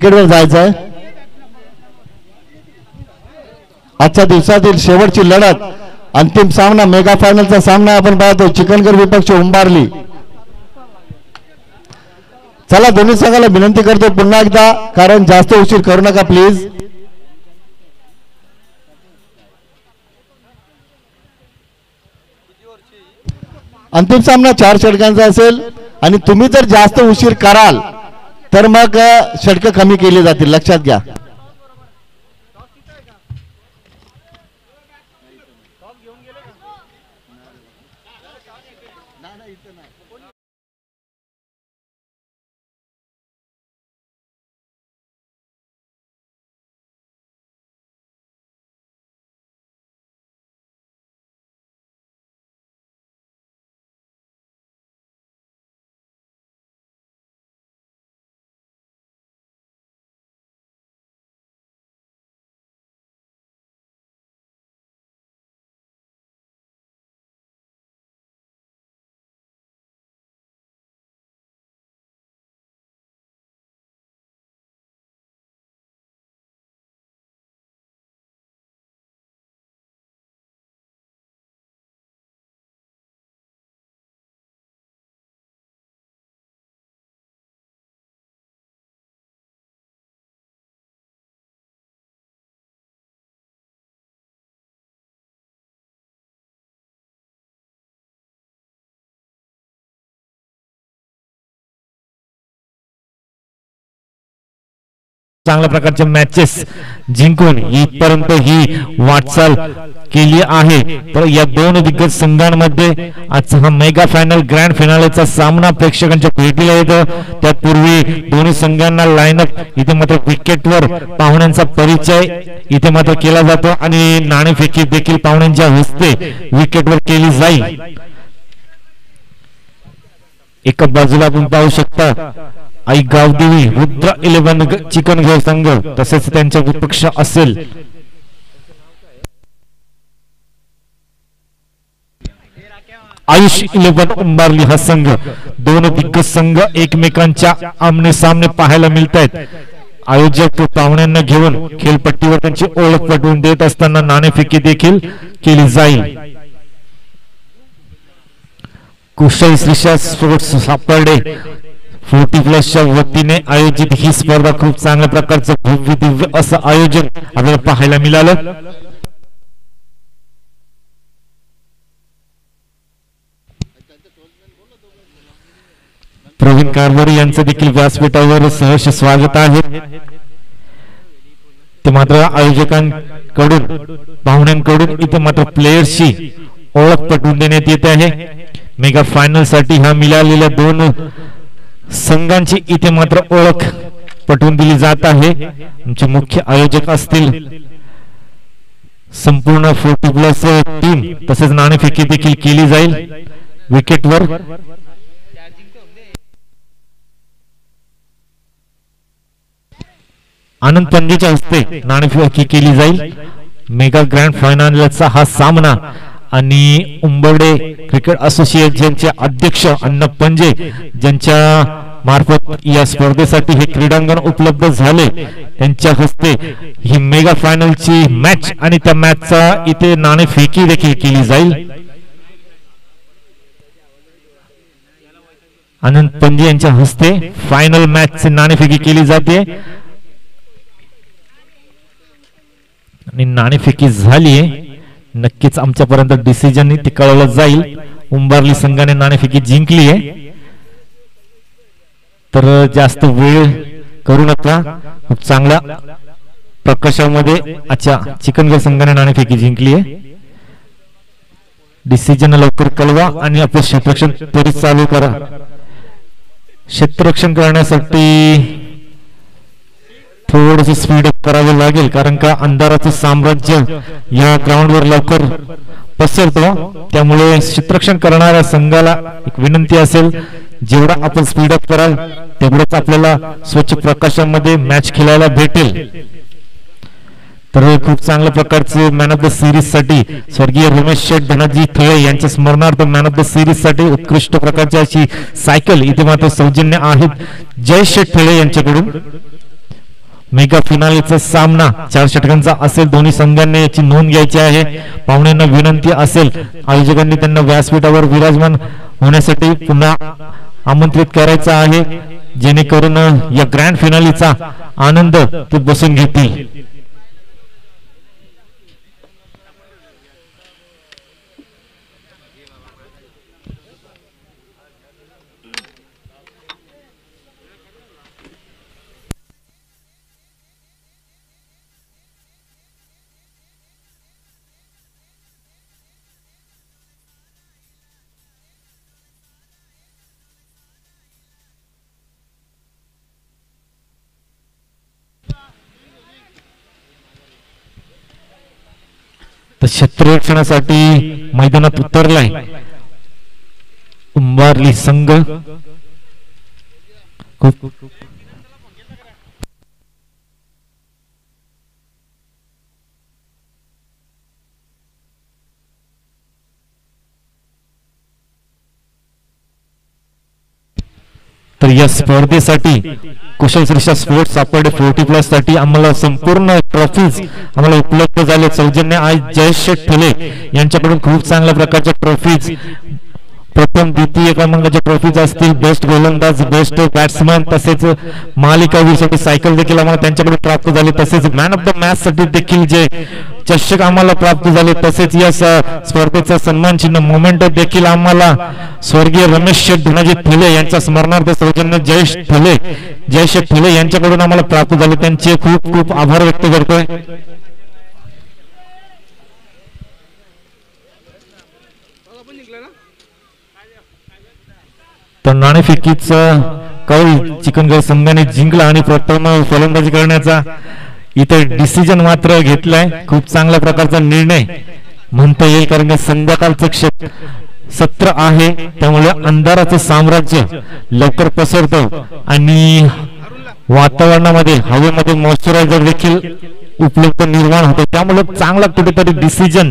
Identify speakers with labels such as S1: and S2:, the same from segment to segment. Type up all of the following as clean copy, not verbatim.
S1: क्रिकेटवर जायचं आहे. आजच्या दिवसातील शेवटची लढत अंतिम सामना मेगा फायनलचा सामना आपण पाहतो. चिकनगर विपक्ष उंबारली. चला दोन्ही संघाला विनंती करतो पुन्हा एकदा, कारण जास्त उशीर करू नका प्लीज. अंतिम सामना 4 षटकांचा असेल आणि तुम्ही जर जास्त उशीर कराल तर मग षटक कमी केली जातील, लक्षात घ्या.
S2: चांगल्या प्रकारच्या मॅचेस जिंकून इथपर्यंत ही वाटचाल केली आहे. तर या दोन दिग्गज संघांमध्ये आजचा हा मेगा फायनल ग्रँड फिनालेचा सामना प्रेक्षकांच्या भेटीला येतो. त्यापूर्वी दोन्ही संघांना लाईनअप इथे मात्र विकेटवर पाहुण्यांचा परिचय इथे मात्र केला जातो आणि नाणेफेकी देखील पाहुण्यांच्या हस्ते विकेटवर केली जाईल. एका बाजूला आपण पाहू शकता आई गावदेवी रुद्र 11 चिकनगर संघ, तसेच त्यांचा विपक्ष असेल आयुष 11 उंबारली हा संघ. दोन दिग्गज संघ एकमेकांच्या आमने सामने पाहायला मिळत आहेत. आयोजक पाहुण्यांना घेऊन खेळपट्टीवर त्यांची ओळख पटवून देत असताना नाणेफेकी देखील केली जाईल. कुशल श्रीषा स्पोर्ट्स सापडे 40+ वतीने आयोजित ही स्पर्धा खूप चांगल्या प्रकारचं भव्य दिव्य असं आयोजन आपल्याला पाहायला मिळालं. प्रवीण कारभारी यांचं देखील व्यासपीठावर सहर्ष स्वागत आहे. ते मात्र आयोजकांकडून पाहुण्यांकडून इथे मात्र प्लेयर्सची ओळख पटवून देण्यात येत आहे. मेगा फायनल साठी हा मिळालेल्या दोन संघांची इथे मात्र ओळख पटवून दिली जात आहे. आमचे मुख्य आयोजक असतील संपूर्ण 40+ टीम, तसेच नाणेफेकी देखील केली जाईल. विकेटवर आनंद पंजेच्या हस्ते नाणेफेकी केली जाईल. मेगा ग्रँड फायनलचा हा सामना आणि उंबरडे क्रिकेट असोसिएशनचे अध्यक्ष अण्णा पंजे ज्यांच्या मार्फत या स्पर्धेसाठी हे क्रीडांगण उपलब्ध झाले, त्यांच्या हस्ते ही मेगा फायनलची मॅच आणि त्या मॅचचा इथे नाणेफेकी देखील केली जाईल. आनंद पंजे यांच्या हस्ते फायनल मॅचची नाणेफेकी केली जाते आणि नाणेफेकी झालीये. नक्कीच आमच्यापर्यंत डिसिजन ते कळवलं जाईल. उंबारली संघाने नाणेफेकी जिंकली आहे, तर जास्त वेळ करू नका. खूप चांगल्या प्रकाशामध्ये अच्छा चिकनगर संघाने नाणेफेकी जिंकली आहे. डिसिजन लवकर कळवा आणि आपलं क्षेत्ररक्षण त्वरित चालू करा. क्षेत्ररक्षण करण्यासाठी थोडस स्पीड अप करावे लागेल, कारण का अंधाराचं साम्राज्य या ग्राउंडवर लवकर पसरतो. त्यामुळे क्षेत्ररक्षण करणाऱ्या संघाला एक विनंती असेल, जेवढा आपण स्पीड अप कराल तेवढंच आपल्याला स्वच्छ प्रकाशामध्ये मॅच खेळायला भेटेल. तर खूप चांगल्या प्रकारचे मॅन ऑफ द सिरीज साठी स्वर्गीय रमेश शेठ धनाजी थळे यांच्या स्मरणार्थ मॅन ऑफ द सिरीज साठी उत्कृष्ट प्रकारची अशी सायकल इथे मात्र सौजन्य आहेत जय शेठ थळे यांच्याकडून. मेगा फिनालेचा सामना 4 षटकांचा असेल. दोन्ही संघांनी याची नोंद घ्यायची आहे. पाहुण्यांना विनंती असेल आयोजकांनी त्यांना व्यासपीठावर विराजमान होण्यासाठी पुन्हा आमंत्रित करायचं आहे, जेणेकरून या ग्रँड फिनालेचा आनंद ते बसून घेतील. तर क्षेत्ररक्षणासाठी मैदानात उतरलाय उंबारली संघ. खूप तर या स्पर्धेसाठी कुशल श्रीषा स्पोर्ट्स सापडे 40+ साठी आम्हाला संपूर्ण ट्रॉफीज आम्हाला उपलब्ध झाले. सौजन्य आज जयेश ठुले यांच्याकडून खूप चांगल्या प्रकारच्या ट्रॉफीज, प्रथम द्वितीय क्रमांकाच्या ट्रॉफीज असतील, बेस्ट गोलंदाज, बेस्ट बॅट्समन, तसेच मालिकावीरसाठी सायकल देखील आम्हाला त्यांच्याकडून प्राप्त झाले. तसेच मॅन ऑफ द मॅच साठी देखील जे चषक आम्हाला प्राप्त झाले. तसेच या स्पर्धेचा सन्मान चिन्ह मोमेंट देखील आम्हाला स्वर्गीय रमेश धनाजी ठुले यांच्या स्मरणार्थ सौजन्य जयेश ठुले यांच्याकडून आम्हाला प्राप्त झाले. त्यांचे खूप खूप आभार व्यक्त करतोय. तर नाणेफेकीचा कौल चिकनगड संघाने जिंकला आणि प्रथम फलंदाजी करण्याचा इथे डिसिजन मात्र घेतलाय. खूप चांगल्या प्रकारचा निर्णय म्हणता येईल, कारण की संध्याकाळचं सत्र आहे, त्यामुळे अंधाराचं साम्राज्य लवकर पसरतं आणि वातावरणामध्ये हवेमध्ये मॉइश्चरायझर देखील उपलब्ध निर्माण होते. त्यामुळे चांगला कुठेतरी डिसिजन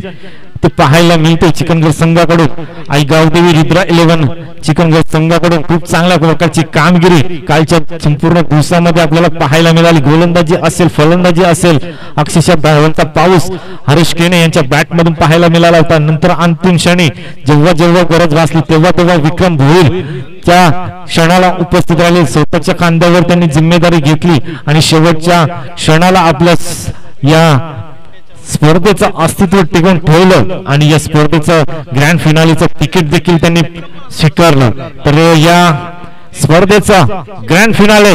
S2: ते पाहायला मिळते चिकनगड संघाकडून. आई गावदेवी रुद्रा 11 चिकनगड संघाकडून खूप चांगल्या प्रकारची कामगिरी कालच्या संपूर्ण दिवसामध्ये आपल्याला पाहायला मिळाली. गोलंदाजी असेल, फलंदाजी असेल, अक्षरशः धावांचा पाऊस हरीश केने यांच्या बॅटमधून पाहायला मिळाला होता. नंतर अंतिम क्षणी जेव्हा जेव्हा गरज भासली तेव्हा विक्रम भोईर त्या क्षणाला उपस्थित राहिले. स्वतःच्या खांद्यावर त्यांनी जिम्मेदारी घेतली आणि शेवटच्या क्षणाला आपल्या या स्पर्धेचं अस्तित्व टिकवून ठेवलं आणि या स्पर्धेचं ग्रँड फिनालेचं तिकीट देखील त्यांनी स्वीकारलं. तर या स्पर्धेचा ग्रँड फिनाले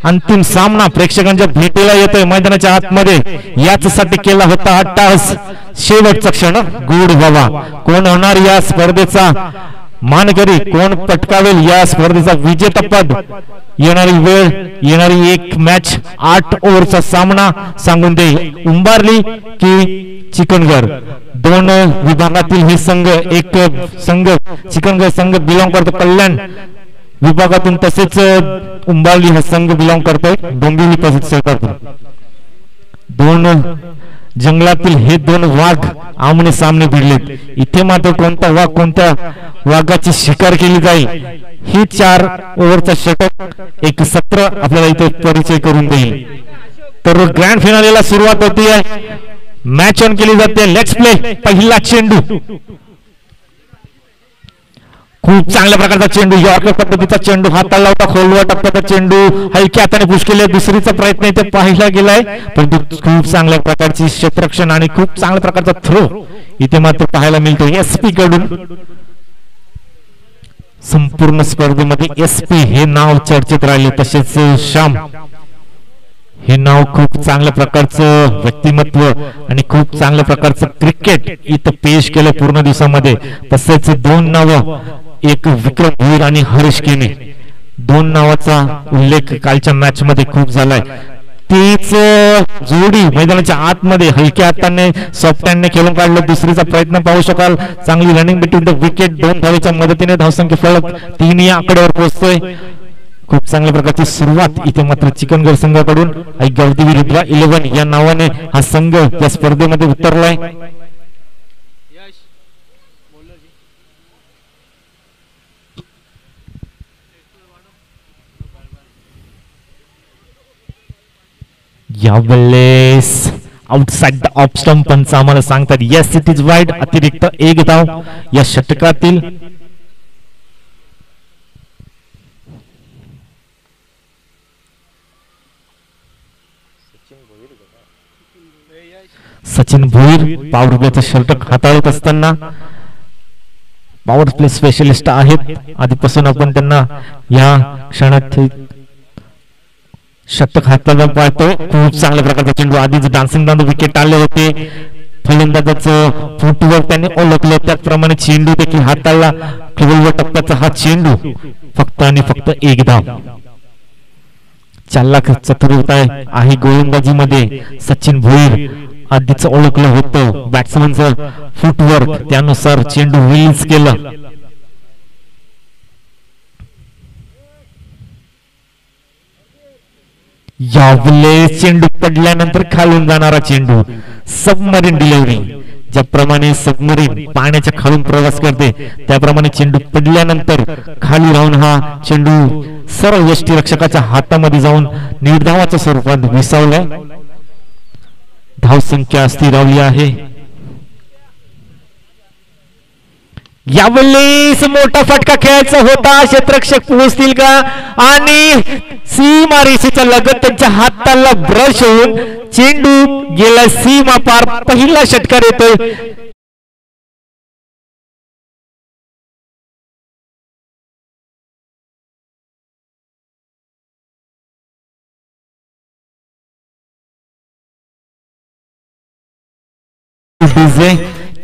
S2: अंतिम सामना प्रेक्षकांच्या भेटीला येतोय मैदानाच्या आतमध्ये. याचसाठी केला होता अट्टाहास. शेवटचा क्षण गुड व्हावा. कोण होणार या स्पर्धेचा मानकरी, कोण पटकावेल या स्पर्धेचा विजेतापद? येणारी वेळ, येणारी एक मॅच 8 ओव्हरचा सामना सांगून देईल. उंबारली की चिकनगड, दोन विभागातील हे संघ. एक संघ चिकनगड संघ बिलॉंग करतो कल्याण विभागातून, तसेच उंबारली हा संघ बिलॉंग करतोय डोंबिवली परिसरातून. दोन जंगलातील हे दोन वाघ आमने सामने भिडलेत. इथे मात्र कोणता वाघ कोणत्या वाघाची शिकार केली जाईल ही 4 ओव्हरचा षटक एक सत्र आपल्याला इथे परिचय करून देईल. तर ग्रँड फिनालेला सुरुवात होती. मॅच ऑन केली जाते. Let's play. पहिला चेंडू, खूप चांगल्या प्रकारचा चेंडू, यॉर्कर पद्धतीचा चेंडू, हाताला होता खोलवा टप्प्याचा चेंडू, हलक्या हाताने पुश केले. दुसरीचा प्रयत्न इथे पाहिला गेलाय, परंतु खूप चांगल्या प्रकारची क्षेत्ररक्षण आणि खूप चांगल्या प्रकारचा थ्रो इथे मात्र पाहायला मिळतो एसपी कडून. संपूर्ण स्पर्धेमध्ये एसपी हे नाव चर्चेत राहिले. तसेच श्याम हे नाव खूप चांगल्या प्रकारचं व्यक्तिमत्व आणि खूप चांगल्या प्रकारचं क्रिकेट इथं पेश केलं पूर्ण दिवसामध्ये. तसेच 2 नावं, एक विक्रम भोईर आणि हरीश केने, 2 नावाचा उल्लेख कालच्या मॅच मध्ये खूप झालाय. तीच जोडी मैदानाच्या आतमध्ये हलक्या हाताने सॉफ्ट हँडने खेळून काढलं. दुसरीचा प्रयत्न पाहू शकाल. चांगली रनिंग बिटवीन द विकेट, 2 धावेच्या मदतीने धावसंख्या फलक 3 या आकड्यावर पोहोचतोय. खूप चांगल्या प्रकारची सुरुवात इथे मात्र चिकनगड संघाकडून. आई गावदेवी रुद्रा 11 या नावाने हा संघ या स्पर्धेमध्ये उतरलाय. यावेळेस आउटसाइड द ऑफ स्टंप पंच आम्हाला सांगतात येस इट इज वाईड, अतिरिक्त एक धाव या षटकातील. सचिन भोईर पॉवर प्लेचं षटक हाताळत असताना पॉवर प्ले स्पेशलिस्ट आहेत, आधीपासून आपण त्यांना या क्षणात षटक हाताळताना पाहतो. खूप चांगल्या प्रकारचा चेंडू, आधीच डान्सिंग डाऊन विकेट आले होते, फलंदाजाचं फुटवर्क त्यांनी ओळखलं, त्याचप्रमाणे चेंडू देखील हाताळला. केवळ टप्प्याचा हा चेंडू, फक्त आणि फक्त एक धाव. चालाख चतुरता आहे गोलंदाजीमध्ये सचिन भोईर, आधीच ओळखलं होतं बॅट्समनचं फुटवर्क, त्यानुसार चेंडू रिलीज केलं. यावेळेस चेंडू पडल्यानंतर खालून जाणारा चेंडू, सबमरीन डिलिव्हरी. ज्याप्रमाणे सबमरीन पाण्याच्या खालून प्रवास करते त्याप्रमाणे चेंडू पडल्यानंतर खाली राहून हा चेंडू सरळ यष्टीरक्षकाच्या हातामध्ये जाऊन निर्धावाच्या स्वरूपात विसावलाय. धावसंख्या स्थिरावली आहे. यावेळेस मोठा फटका खेळायचा होता, क्षेत्ररक्षक पोहोचतील का, आणि सीमारेषेच्या लगत त्यांच्या हाताला ब्रश होऊन चेंडू गेला सीमा पार. पहिला षटकार येतोय.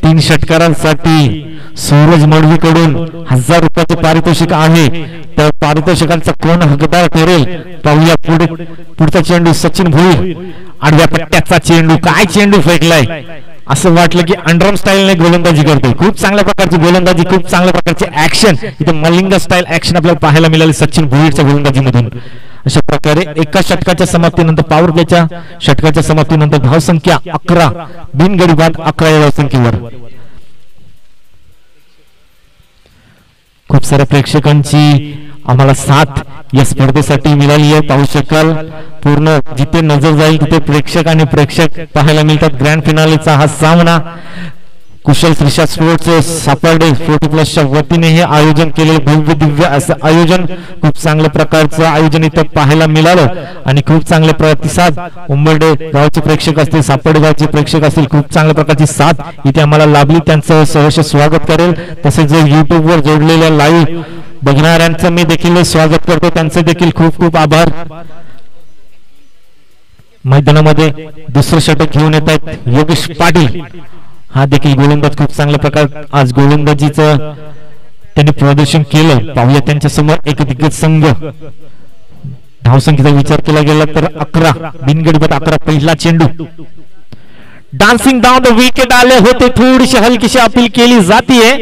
S2: तीन षटकारांसाठी सूरज मडवीकडून 1000 रुपयाचे पारितोषिक आहे. त्या पारितोषिकांचा कोण हकदार ठरेल पाहूया. पुढचा चेंडू सचिन भोईर, आडव्या पट्ट्याचा चेंडू, काय चेंडू फेकलाय. असं वाटलं की अंडरआर्म स्टाईलने गोलंदाजी करतोय. खूप चांगल्या प्रकारची गोलंदाजी, खूप चांगल्या प्रकारची ऍक्शन, इथे मलिंगा स्टाईल ऍक्शन आपल्याला पाहायला मिळाली सचिन भोईरच्या गोलंदाजीमधून. अशा प्रकारे एका षटकाच्या समाप्तीनंतर, पॉवर प्लेच्या षटकाच्या समाप्तीनंतर धावसंख्या 11, बिनगडी बाद 11 या धावसंख्येवर. खूप साऱ्या प्रेक्षकांची आम्हाला साथ या स्पर्धेसाठी मिळाली आहे. पाहू शकाल पूर्ण जिथे नजर जाईल तिथे प्रेक्षक आणि प्रेक्षक पाहायला मिळतात. ग्रँड फिनालेचा हा सामना कुशल श्रीषा स्पोर्ट्स सापर्डे 40+ वतीने हे आयोजन केलेले भव्य दिव्य असं आयोजन, खूप चांगल्या प्रकारचं आयोजन इथं पाहायला मिळालं आणि खूप चांगले प्रतिसाद. उंबर्डे गावचे प्रेक्षक असतील, सापर्डे गावचे प्रेक्षक असतील, खूप चांगल्या प्रकारची साथ इथे आम्हाला लाभली. त्यांचं सहर्ष स्वागत करेल. तसेच जे युट्यूबवर जोडलेल्या लाईव्ह बघणाऱ्यांचं मी देखील स्वागत करतो, त्यांचे देखील खूप खूप आभार. मैदानामध्ये दुसरं षटक घेऊन येत आहेत योगेश पाटील, हा देखील गोलंदाज खूप चांगल्या प्रकारे आज गोलंदाजीचं त्यांनी प्रदर्शन केलं. पाहूया त्यांच्या समोर एक दिग्गज संघ. धावसंख्येचा विचार केला गेला तर 11, बिनगडी बाद 11. पहिला चेंडू, डान्सिंग डाऊन द विकेट आले होते, थोडीशी हलकीशी अपील केली जातीये,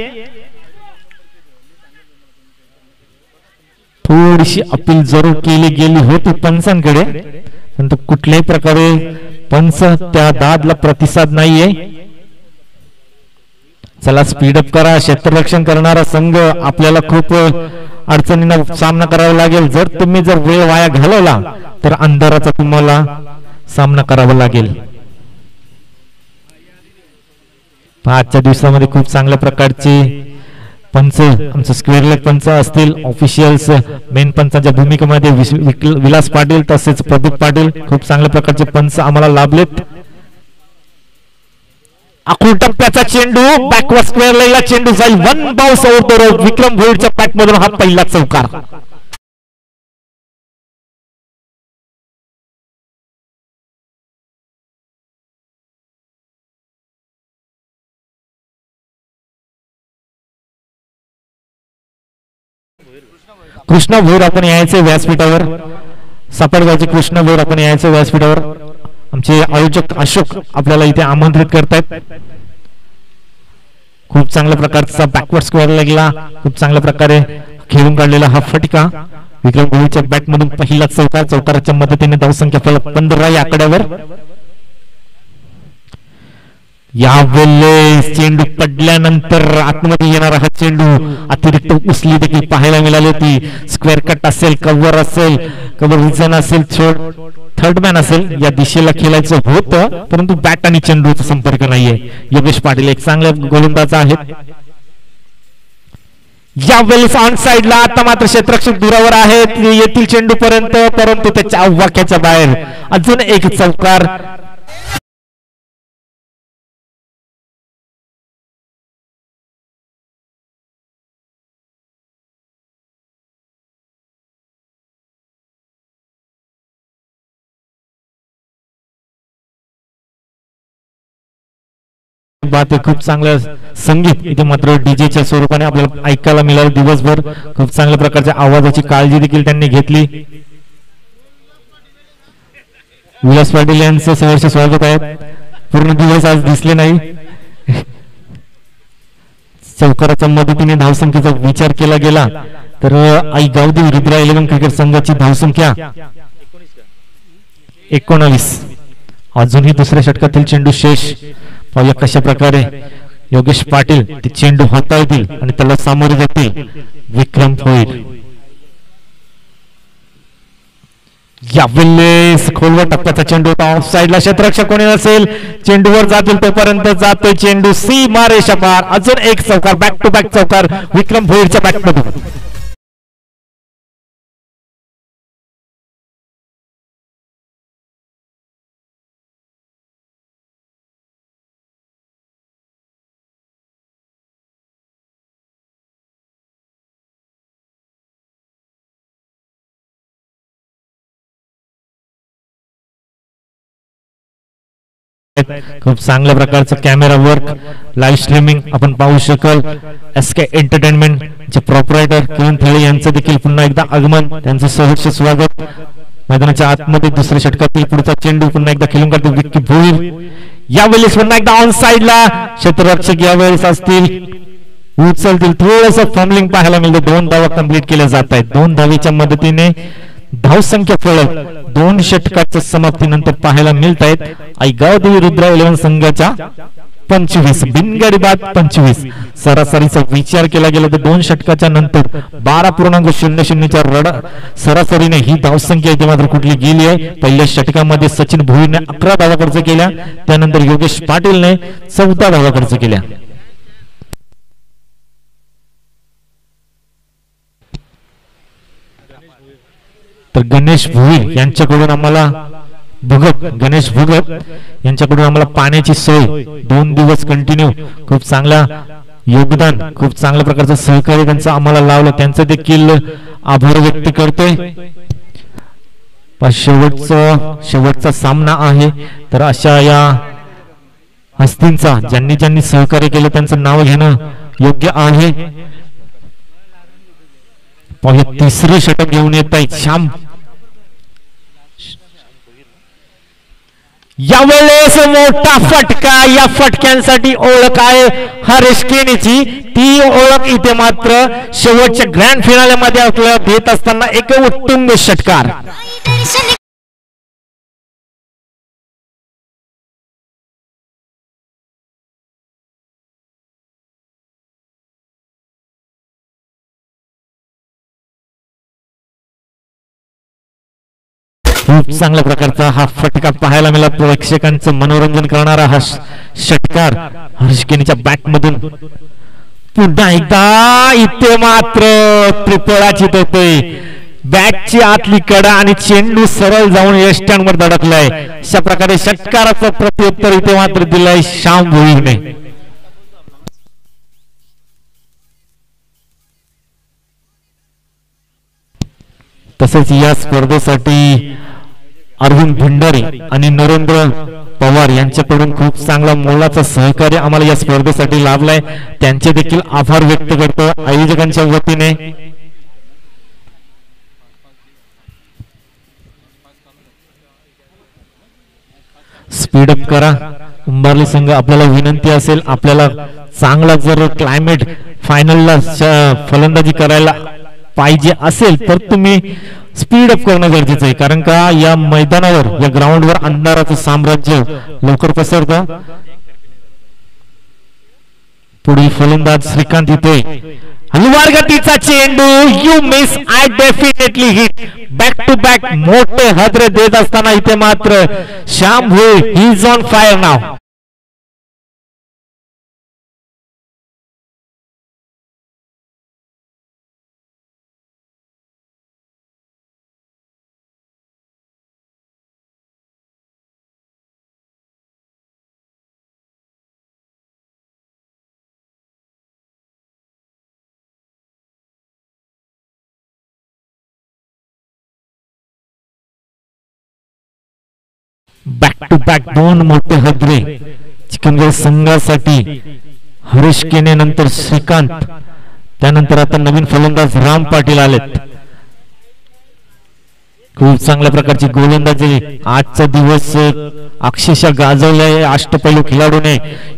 S2: थोडीशी अपील जरूर केली गेली होती पंचांकडे, परंतु कुठल्याही प्रकारे पंच त्या दादला प्रतिसाद नाहीये. चला स्पीडअप करा. क्षेत्ररक्षण करणारा संघ आपल्याला खूप अडचणींना सामना करावा लागेल. जर तुम्ही वेळ वाया घालवला तर अंधाराचा तुम्हाला सामना करावा लागेल. आजच्या दिवसामध्ये खूप चांगल्या प्रकारचे पंच, आमचे स्क्वेअर लेग पंच असतील, ऑफिशियल्स, मेन पंचाच्या भूमिकेमध्ये विलास पाटील तसेच प्रदीप पाटील, खूप चांगल्या प्रकारचे पंच आम्हाला लाभलेत. आखूड टप्प्याचा चेंडू, बॅकवर्ड स्क्वेअर लेगला चेंडू जाईल, 1 bounce out the road. Vikram भोईरच्या पॅक मधून हा पहिला चौकार. कृष्णा भोईर आपण यायचे व्यासपीठावर, सापडगावचे कृष्णा भोईर आपण यायचे व्यासपीठावर. आमचे आयोजक अशोक आपल्याला इथे आमंत्रित करतायत. खूप चांगल्या प्रकारचा बॅकवर्ड स्क्वेअर लेगला खूप चांगल्या प्रकारे खेळून काढलेला हा फटका. विक्रम भोईरच्या बॅट मधून पहिला चौकार. चौकाराच्या मदतीने धावसंख्या फलक 15 या आकड्यावर. यावेळेस चेंडू पडल्यानंतर आतमध्ये येणारा हा चेंडू, अतिरिक्त उसली देखील पाहायला मिळाली होती. स्क्वेअर कट असेल, कव्हर असेल, कव्हर रिजन असेल, थर्ड मॅन असेल या दिशेला खेळायचं होतं, परंतु बॅट आणि चेंडूचा संपर्क नाहीये. योगेश पाटील एक चांगले गोलंदाज आहेत. यावेळेस ऑन साइडला आता मात्र क्षेत्ररक्षक दुरावर आहेत, येथील चेंडू पर्यंत, परंतु त्याच्या वाक्याच्या बाहेर. अजून एक चौकार. बात आहे, खूप चांगलं संगीत इथे मात्र डीजेच्या स्वरूपाने आपल्याला ऐकायला मिळालं दिवसभर. खूप चांगल्या प्रकारच्या आवाजाची काळजी देखील त्यांनी घेतली. विलास पाटील यांचं सहर्ष स्वागत आहे. पूर्ण दिवस आज दिसले नाही. चौकाराच्या मदतीने धावसंख्येचा विचार केला गेला तर आई गावदेवी रुद्रा 11 क्रिकेट संघाची धावसंख्या 19. अजूनही दुसऱ्या षटकातील चेंडू शेष. पाहूया कशा प्रकारे योगेश पाटील ते चेंडू हाताळतील आणि त्याला सामोरे जातील. विक्रम भोईर यावेळेस खोलवर टप्प्याचा चेंडू ऑफ साइडला. क्षेत्ररक्षक कोणी नसेल, चेंडूवर जातील तोपर्यंत जातोय चेंडू सीमा रेषा पार. अजून एक चौकार, बॅक टू बॅक चौकार विक्रम भोईरच्या बॅटमधून. खूप चांगल्या प्रकारचं कॅमेरा वर्क, लाईव्ह स्ट्रीमिंग आपण पाहू शकाल. SK एंटरटेनमेंट चे प्रोप्रायटर किरण थळे यांचं देखील पुन्हा एकदा आगमन, त्यांचं सहर्ष स्वागत. मैदानाच्या आतमध्ये दुसऱ्या षटकातील पुढचा चेंडू पुन्हा एकदा खेळून काढतो विक्की भोईर. यावेळेस पुन्हा एकदा ऑन साइडला क्षेत्ररक्षक यावेळेस असतील, उचलतील. थोडंसं फॉर्मलिंग पाहायला मिळतं. 2 धावा कंप्लीट केल्या जात आहेत. 2 धावेच्या मदतीने धावसंख्या फलक 2 षटकाच्या समाप्तीनंतर पाहायला मिळत आहेत. आई गावदेवी रुद्रा 11 संघाच्या 25, बिनगाडी बाद 25. सरासरीचा विचार केला गेला तर 2 षटकाच्या नंतर 12.00च्या रड सरासरीने ही धावसंख्या इथे मात्र कुठली गेली आहे. पहिल्या षटकामध्ये सचिन भोईरने 11 धावा खर्च केल्या, त्यानंतर योगेश पाटीलने 14 धावा खर्च केल्या. तर गणेश भोईर यांच्याकडून आम्हाला गणेश भगत यांच्याकडून आम्हाला पाण्याची सोय 2 दिवस कंटिन्यू, खूप चांगला योगदान, खूप चांगल्या प्रकारचं सहकार्य त्यांचं आम्हाला लावलं, त्यांचं देखील आभार व्यक्त करतोय. शेवटचा सामना आहे, तर अशा या हस्तींचा ज्यांनी सहकार्य केलं त्यांचं नाव घेणं योग्य आहे. तिसरे षटक घेऊन येत आहेत श्याम. यावेळेस मोठा फटका, या फटक्यांसाठी ओळख आहे हरीश केणीची. ती ओळख इथे मात्र शेवटच्या ग्रँड फिनाले मध्ये आपल्याला देत असताना एक उत्तुंग षटकार. खूप चांगल्या प्रकारचा हा फटका पाहायला मिळाला. प्रेक्षकांचं मनोरंजन करणारा हा षटकार हरीश केणीच्या बॅट मधून. पुन्हा एकदा इथे मात्र त्रिफळाचित होतोय. बॅटची आतली कडा आणि चेंडू सरळ जाऊन यष्ट्यांवर धडकलाय. अशा प्रकारे षटकाराचं प्रत्युत्तर इथे मात्र दिलंय श्याम भोईरने. तसेच या स्पर्धेसाठी अरविंद भंडारी आणि नरेंद्र पवार यांच्याकडून खूप चांगला मोलाचा सहकार्य आम्हाला या स्पर्धेसाठी लाभलाय. त्यांचे देखील आभार व्यक्त करतो आयोजकांच्या वतीने. स्पीडअप करा उंबारली संघ, आपल्याला विनंती असेल, आपल्याला चांगला जर क्लायमेट फायनलला फलंदाजी करायला पाहिजे असेल तर तुम्ही स्पीड अप करणं गरजेचं आहे. कारण का या मैदानावर, या ग्राउंडवर अंधाराचं साम्राज्य लवकर पसरतं. पुढील फलंदाज श्रीकांत इथे हलवार गतीचा चेंडू, you miss, I definitely hit. Back to back मोठे हादरे देत असताना इथे मात्र Shyam Bhoir he is on fire नाव. बॅक टू बॅक दोन मोठे हदरे चिकनगड संघासाठी. हरीश केने नंतर श्रीकांत, त्यानंतर आता नवीन फलंदाज राम पाटील आलेत. खूप चांगल्या प्रकारची गोलंदाजी आजचा दिवस अक्षरशः गाजवलाय अष्टपैलू खेळाडूने.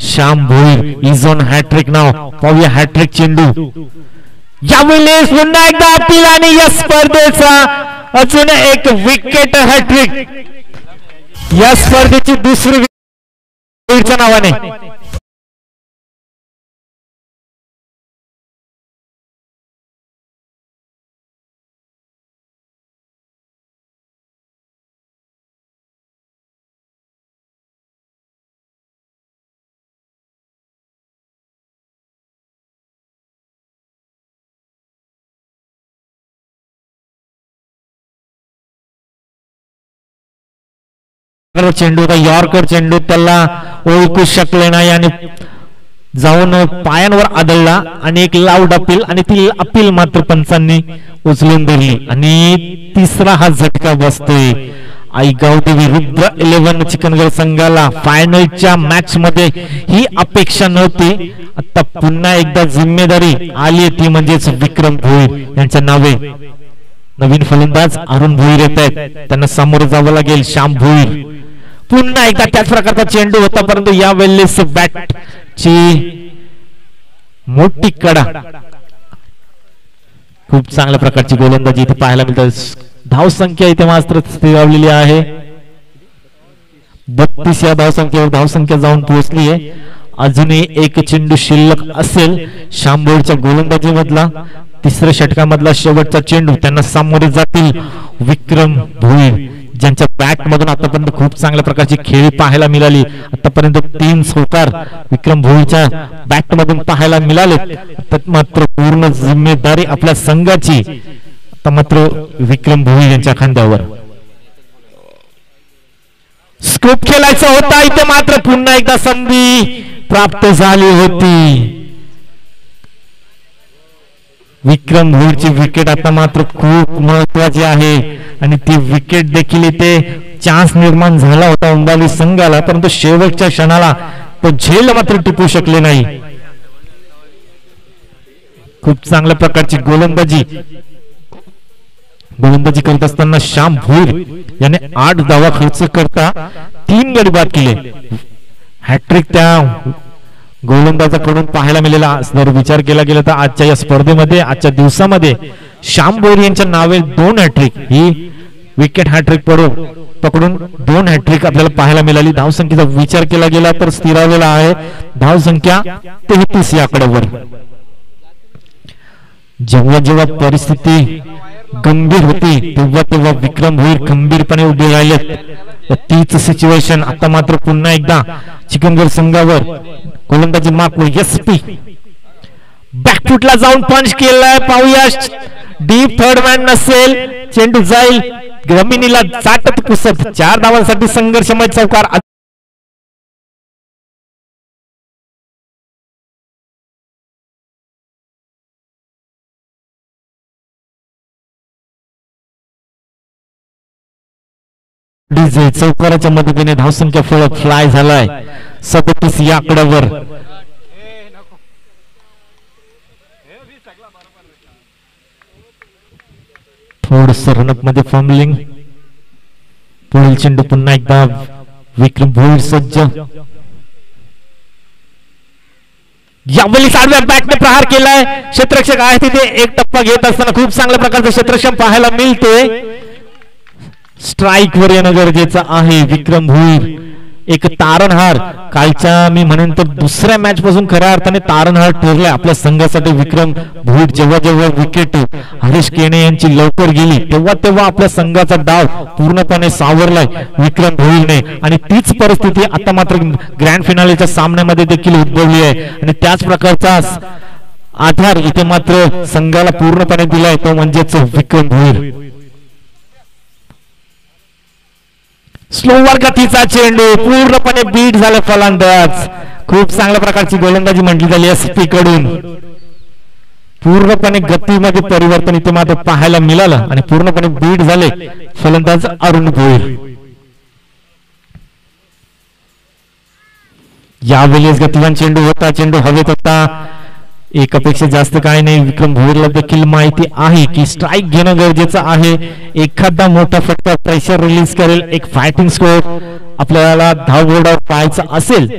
S2: Shyam Bhoir is on hattrick नाव. पाहूया हॅट्रिक चेंडू. यावेळेस पुन्हा एकदा अपील आणि या स्पर्धेचा अजून एक विकेट हॅट्रिक. या स्पर्धेची दुसरी भोईरच्या नावाने. चेंडू होता, यॉर्कर चेंडू, त्याला ओळखू शकले नाही आणि जाऊन पायांवर आदळला आणि एक लाऊड अपील आणि ती अपील मात्र पंचांनी उचलून धरली आणि तिसरा हा झटका बसतोय. आईगावदेवी विरुद्ध 11 चिकनगड संघाला फायनलच्या मॅच मध्ये ही अपेक्षा नव्हती. आता पुन्हा एकदा जिम्मेदारी आली ती म्हणजेच विक्रम भोईर यांच्या नावे. नवीन फलंदाज अरुण भोईर येत आहेत, त्यांना सामोरं जावं लागेल. श्याम भोईर पुन्हा एकदा त्याच प्रकारचा चेंडू होता, परंतु या वेळेस बॅटची मोठी कडा. खूप चांगल्या प्रकारची गोलंदाजी इथे पाहायला मिळते. धाव संख्या इथे मात्र स्थिरावलेली आहे. 32 या धावसंख्येवर धावसंख्या जाऊन पोहोचली आहे. अजूनही एक चेंडू शिल्लक असेल. श्याम भोईरच्या गोलंदाजी मधला तिसऱ्या षटकामधला शेवटचा चेंडू. त्यांना सामोरे जातील विक्रम भोईर, ज्यांच्या बॅट मधून आतापर्यंत खूप चांगल्या प्रकारची खेळी पाहायला मिळाली. आतापर्यंत 3 स्कोर विक्रम भोईरच्या बॅट मधून पाहायला मिळाले. मात्र पूर्ण जिम्मेदारी आपल्या संघाची आता मात्र विक्रम भोईर यांच्या खांद्यावर. स्कोप खेळायचा होता, इथे मात्र पुन्हा एकदा संधी प्राप्त झाली होती. विक्रम भोईरची विकेट आता मात्र खूप महत्वाची आहे आणि ती विकेट देखील इथे चान्स निर्माण झाला होता उंबाली संघाला, परंतु शेवटच्या क्षणाला तो झेल मात्र टिपू शकले नाही. खूप चांगल्या प्रकारची गोलंदाजी करत असताना श्याम भोईर याने 8 धावा खर्च करता 3 गडी बाद केले. हॅट्रिक त्या गोलंदाजाकडून पाहायला मिळाला. जर विचार केला गेला तर आजच्या या स्पर्धेमध्ये आजच्या दिवसामध्ये श्याम भोईर यांच्या नावे 2 हॅट्रिक, ही विकेट हॅट्रिक पकडून 2 हॅट्रिक आपल्याला पाहायला मिळाली. धावसंख्येचा विचार केला गेला तर स्थिरावलेला आहे. धावसंख्या 33 या आकड्यावर. जेव्हा जेव्हा परिस्थिती गंभीर होती तेव्हा विक्रम भोईर खंबीरपणे उभे राहिलेत. तीच सिच्युएशन आता मात्र पुन्हा एकदा चिकनगड संघावर. गोलंदाजी मार्क एसपी बॅकफुटला जाऊन पंच केलाय. पाहूया डीप थर्ड मॅन नसेल, चेंडू जाईल जमिनीला चाटत पुसत. 4 धावांसाठी संघर्षमय चौकार. चौकाराच्या मदतीने धावसंख्या फळत फ्लाय झालाय 37 या आकड्यावर. थोडस रनअप मध्ये फॉर्मलिंग. पुढील चेंडू पुन्हा एकदा विक्रम भोईर सज्ज. यावेळी आडव्या बॅटने प्रहार केलाय. क्षेत्ररक्षक आहे तिथे एक टप्पा घेत असताना खूप चांगल्या प्रकारचं क्षेत्ररक्षण पाहायला मिळते. स्ट्राइक वर येणं गरजेचं आहे. विक्रम भोईर एक तारणहार कालच्या मी म्हणेन तर दुसऱ्या मॅच पासून खऱ्या अर्थाने तारणहार ठरलाय आपल्या संघासाठी विक्रम भोईर. जेव्हा जेव्हा विकेट हरीश केणे यांची लवकर गेली तेव्हा तेव्हा आपल्या संघाचा डाव पूर्णपणे सावरलाय विक्रम भोईरने. आणि तीच परिस्थिती आता मात्र ग्रँड फिनालेच्या सामन्यामध्ये देखील उद्भवली आहे आणि त्याच प्रकारचा आधार इथे मात्र संघाला पूर्णपणे दिलाय तो म्हणजेच विक्रम भोईर. स्लोवर गतीचा चेंडू पूर्णपणे बीट झाला फलंदाज. खूप चांगल्या प्रकारची गोलंदाजी म्हटली झाली एसपी कडून. पूर्णपणे गतीमध्ये परिवर्तन इथे मात्र पाहायला मिळालं आणि पूर्णपणे बीट झाले फलंदाज अरुण भोईर. यावेळेस गतिवान चेंडू होता, चेंडू हवेत होता. एकापेक्षा जास्त काही नाही. विक्रम भोईरला देखील माहिती आहे की स्ट्राईक घेणं गरजेचं आहे. एखादा मोठा फटका प्रेशर रिलीज करेल, एक फायटिंग स्कोर आपल्याला धावगोडावर पाहायचा असेल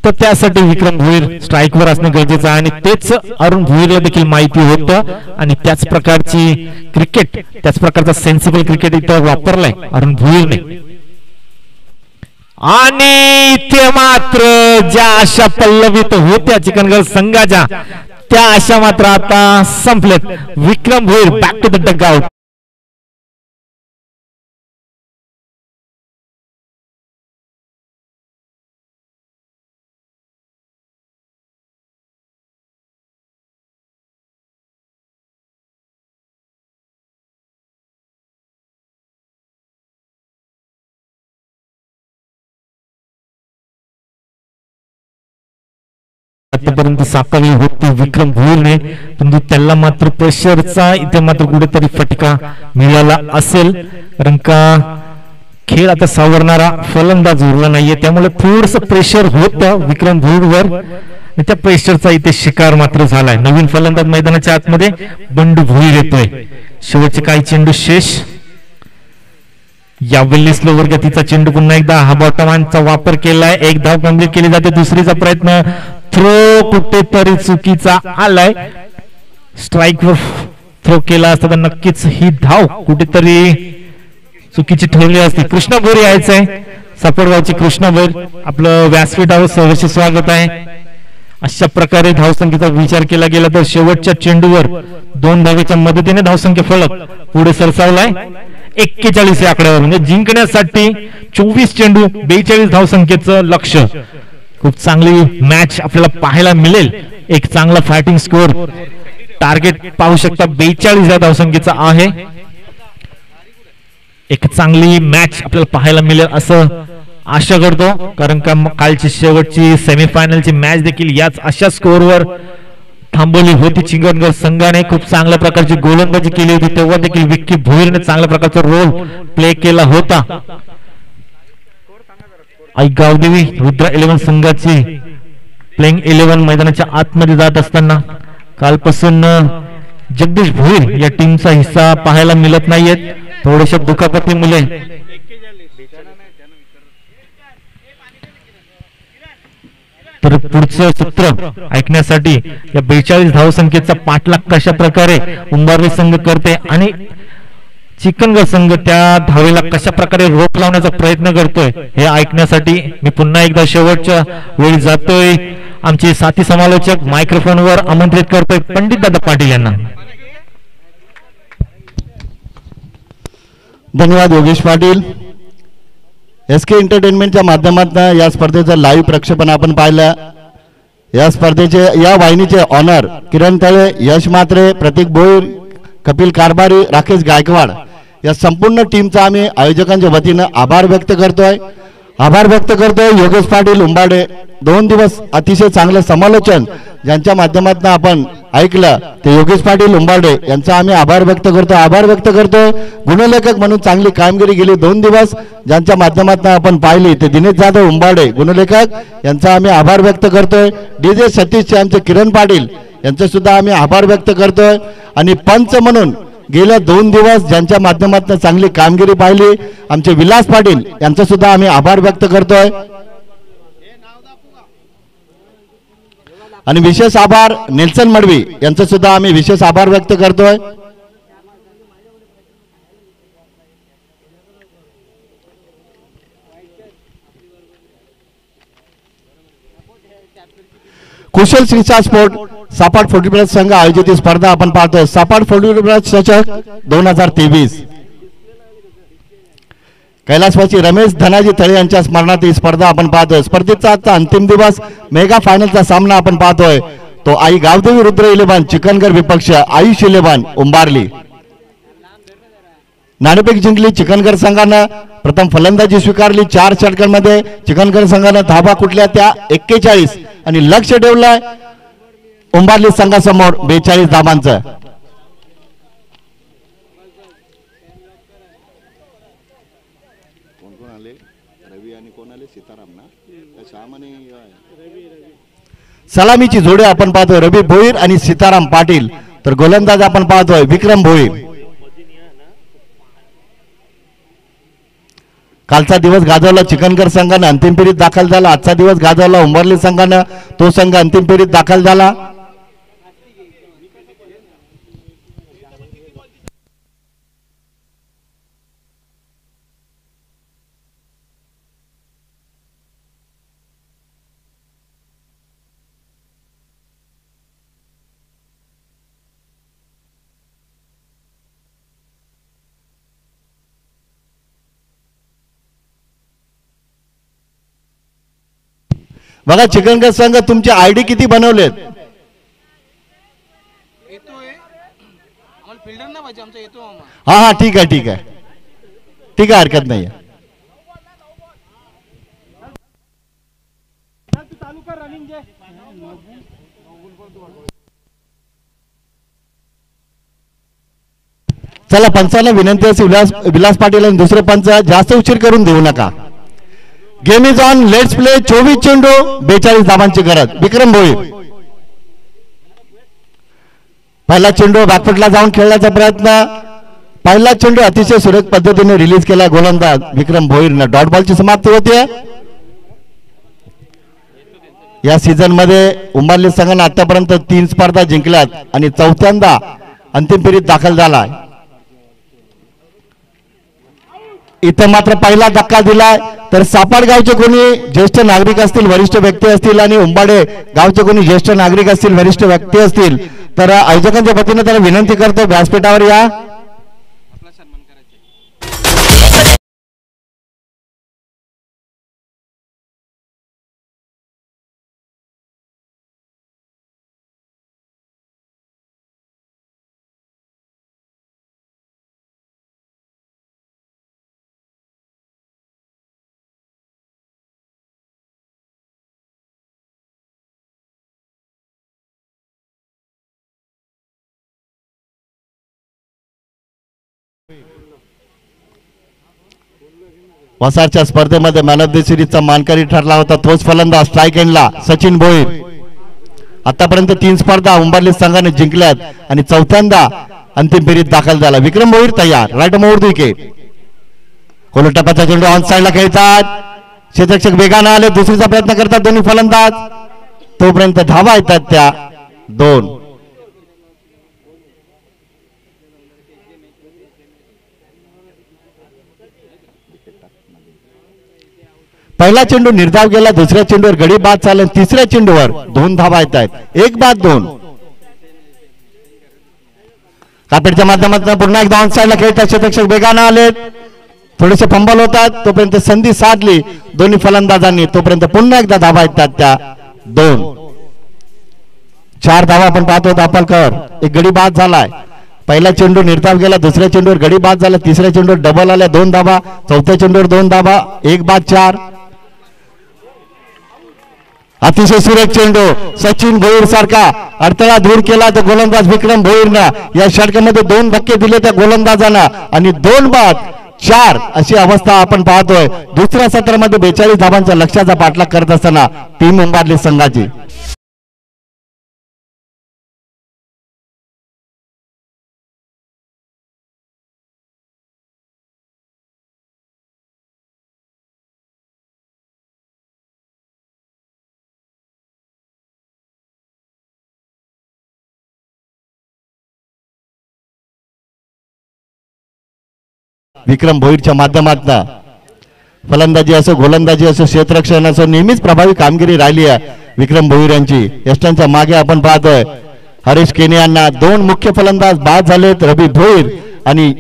S2: तर त्यासाठी विक्रम भोईर स्ट्राईकवर असणं गरजेचं आहे आणि तेच अरुण भोईरला देखील माहिती होतं आणि त्याच प्रकारची क्रिकेट, त्याच प्रकारचा सेन्सिबल क्रिकेट इथं वापरलाय अरुण भोईरने. आणि ते मात्र ज्या आशा पल्लवित होत्या चिकनगड संघाच्या त्या आशा मात्र आता संपल्यात. Vikram Bhoir back to the dugout. आतापर्यंत साकारली होती विक्रम भोईरने, परंतु त्याला मात्र प्रेशरचा इथे मात्र कुठेतरी फटका मिळाला असेल. कारण का खेळ आता सावरणारा फलंदाज उरला नाहीये, त्यामुळे थोडस प्रेशर होतं विक्रम भोईरवर. त्या प्रेशरचा इथे शिकार मात्र झालाय. नवीन फलंदाज मैदानाच्या आतमध्ये बंडू भोईर येतोय. शेवटचे काही चेंडू शेष. यावेळी स्लोवर गतीचा चेंडू पुन्हा एकदा हा बॉटमॅनचा वापर केलाय. एक धाव कंप्लीट केली जाते. दुसरीचा प्रयत्न थ्रो कुठेतरी चुकीचा आलाय. स्ट्राईक वर थ्रो केला असता तर नक्कीच ही धाव कुठेतरी चुकीची ठरली असती. कृष्णा भोईर यायचंय. सपोर्टगावचे कृष्णा भोईर आपलं व्यासपीठावर सहर्ष स्वागत आहे. अशा प्रकारे धावसंख्येचा विचार केला गेला तर शेवटच्या चेंडूवर 2 धावेच्या मदतीने धावसंख्या फलक पुढे सरसावलाय 41 या आकड्यावर. म्हणजे जिंकण्यासाठी 24 चेंडू 42 धावसंख्येचं लक्ष. खूप चांगली मॅच आपल्याला पाहायला मिळेल. एक चांगला फायटिंग स्कोर. टार्गेट पाहू शकता 42 या धावसंख्येचा आहे. एक चांगली मॅच आपल्याला पाहायला मिळेल असं आशा करतो, कारण का कालची शेवटची सेमीफायनलची मॅच देखील याच अशा स्कोरवर थांबवली होती. चिंगणगड संघाने खूप चांगल्या प्रकारची गोलंदाजी केली होती. तेव्हा देखील विक्की भोईरने चांगल्या प्रकारचा रोल प्ले केला होता. आई गावदेवी रुद्र 11 संघाची प्लेइंग 11 मैदानाच्या आतमध्ये जात असताना कालपासून जगदीश भोईर या टीमचा हिस्सा पाहायला मिळत नाहीयेत. थोड्याशा दुखापतीमुळे तर पुढचं सत्र ऐकण्यासाठी या 42 धावसंख्येचा पाठलाग कशा प्रकारे उंबारली संघ करते आणि चिकनगड संघ त्या धावेला कशा प्रकारे रोख लावण्याचा प्रयत्न करतोय हे ऐकण्यासाठी मी पुन्हा एकदा शेवटच्या वेळी जातोय. आमचे साथी समालोचक मायक्रोफोनवर आमंत्रित करतोय पंडित दादा पाटील यांना.
S1: धन्यवाद योगेश पाटील. SK एंटरटेनमेंटच्या माध्यमातून या स्पर्धेचं लाईव्ह प्रक्षेपण आपण पाहिलं. या स्पर्धेचे या वाहिनीचे ऑनर किरण तळे, यश म्हात्रे, प्रतीक भोईर, कपिल कारभारी, राकेश गायकवाड या संपूर्ण टीमचा आम्ही आयोजकांच्या वतीनं आभार व्यक्त करतोय. योगेश पाटील उंबाडे 2 दिवस अतिशय चांगलं समालोचन ज्यांच्या माध्यमातून आपण ऐकलं ते योगेश पाटील उंबाडे यांचा आम्ही आभार व्यक्त करतोय. गुणलेखक म्हणून चांगली कामगिरी गेली 2 दिवस ज्यांच्या माध्यमातून आपण पाहिली ते दिनेश जाधव उंबाडे गुणलेखक यांचा आम्ही आभार व्यक्त करतोय. DJ सतीशचे आमचे किरण पाटील यांचे सुद्धा आम्ही आभार व्यक्त करतोय. आणि पंच म्हणून गेल्या 2 दिवस ज्यांच्या माध्यमातून चांगली कामगिरी पाहिली आमचे विलास पाटील यांचा सुद्धा आम्ही आभार व्यक्त करतोय. आणि विशेष आभार नेल्सन मडवी यांचा सुद्धा आम्ही विशेष आभार व्यक्त करतोय. कुशल श्रीचा स्पोर्ट सापाट फुटबॉल संघ आयोजित ही स्पर्धा आपण पाहतोय. सापाट फुटबॉल चषक 2023. कैलासवासी रमेश धनाजी तळे यांच्या स्मरणार्थ ही स्पर्धा आपण पाहतोय. स्पर्धेचा आजचा अंतिम दिवस मेगा फायनलचा सामना आपण पाहतोय. तो आई गावदेवी रुद्र इलेव्हन चिकनगर विपक्ष आयुष इलेव्हन उंबारली. नाणेफेक जिंकली चिकनगर संघानं. प्रथम फलंदाजी स्वीकारली. 4 षटकांमध्ये चिकनगर संघानं धाबा कुठल्या त्या 41 आणि लक्ष ठेवलंय उंबारली संघासमोर 42 धाबांचं. सलामीची जोडी आपण पाहतोय रवी भोईर आणि सीताराम पाटील. तर गोलंदाज आपण पाहतोय विक्रम भोईर. कालचा दिवस गाजवला चिकनगर संघानं, अंतिम फेरीत दाखल झाला. आजचा दिवस गाजवला उंबरली संघानं, तो संघ अंतिम फेरीत दाखल झाला. बघा चिकनगर संघ तुमचे आयडी किती बनवलेत? हा हा ठीक आहे ठीक आहे ठीक आहे हरकत नाही. चला पंचांना विनंती असेल विलास पाटील आणि दुसरे पंच जास्त उशीर करून देऊ नका. Game is on. Let's play. 24 चेंडू 42 धाबांची गरज. विक्रम भोईर पहिला चेंडू बॅकफुटला जाऊन खेळण्याचा प्रयत्न. पहिला चेंडू अतिशय सुरेख पद्धतीने रिलीज केला गोलंदाज विक्रम भोईरनं. डॉट बॉलची समाप्ती होते. या सीझन मध्ये उंबारली संघाने आतापर्यंत 3 स्पर्धा जिंकल्यात आणि चौथ्यांदा अंतिम फेरीत दाखल झाला. इथं मात्र पहिला धक्का दिलाय. तर सापाड गावचे कोणी ज्येष्ठ नागरिक असतील, वरिष्ठ व्यक्ती असतील आणि उंबाडे गावचे कोणी ज्येष्ठ नागरिक असतील, वरिष्ठ व्यक्ती असतील तर आयोजकांच्या वतीने त्याला विनंती करतो व्यासपीठावर या. वसारच्या स्पर्धेमध्ये मॅन ऑफ द सिरीजचा मानकरी ठरला होता तोच फलंदाज स्ट्राईक एंडला सचिन भोईर. आतापर्यंत 3 स्पर्धा उंबरली संघाने जिंकल्यात आणि चौथ्यांदा अंतिम फेरीत दाखल झाला. विक्रम भोईर तयार. राईट मोड विकेट. कोलटप्पाचा चेंडू ऑन साइडला खेळतात. क्षेत्ररक्षक वेगाने आले. दुसरीचा प्रयत्न करतात दोन्ही फलंदाज. तोपर्यंत धावा येतात त्या 2. पहिला चेंडू निर्धाव गेला. दुसऱ्या चेंडूवर गडी बाद चालला. तिसऱ्या चेंडूवर 2 धावा येत आहेत. 1 बाद 2. कापेडच्या माध्यमातून पुन्हा एकदा ऑन साइडला खेळतात. क्षेत्ररक्षक वेगाने आले. थोडेसे फंबल होतात. तोपर्यंत संधी साधली दोन्ही फलंदाजांनी. तोपर्यंत पुन्हा एकदा धावा येतात त्या 2. 4 धावा आपण पाहतो. दापलकर. एक गडी बाद झालाय. पहिला चेंडू निर्धाव गेला. दुसऱ्या चेंडूवर गडी बाद झाला. तिसऱ्या चेंडूवर डबल आल्या 2 धावा. चौथ्या चेंडूवर 2 धावा. 1 बाद 4. अतिशय सुरेख चेंडू सचिन भोईर सारखा अडथळा दूर केला तर गोलंदाज विक्रम भोईरनं या षटकामध्ये 2 धक्के दिले त्या गोलंदाजांना आणि 2 बाद 4 अशी अवस्था आपण पाहतोय. दुसऱ्या सत्रामध्ये 42 धावांच्या लक्ष्याचा पाठलाग करत असताना टीम उंबारली संघाची. विक्रम भोईरच्या माध्यमातून फलंदाजी असो गोलंदाजी असो क्षेत्ररक्षण असो नेहमीच प्रभावी कामगिरी राहिली आहे. विक्रम भोईर यांची. यष्टांच्या मागे आपण पाहतोय हरीश केने यांना. दोन मुख्य फलंदाज बाद झालेत, रवी भोईर आणि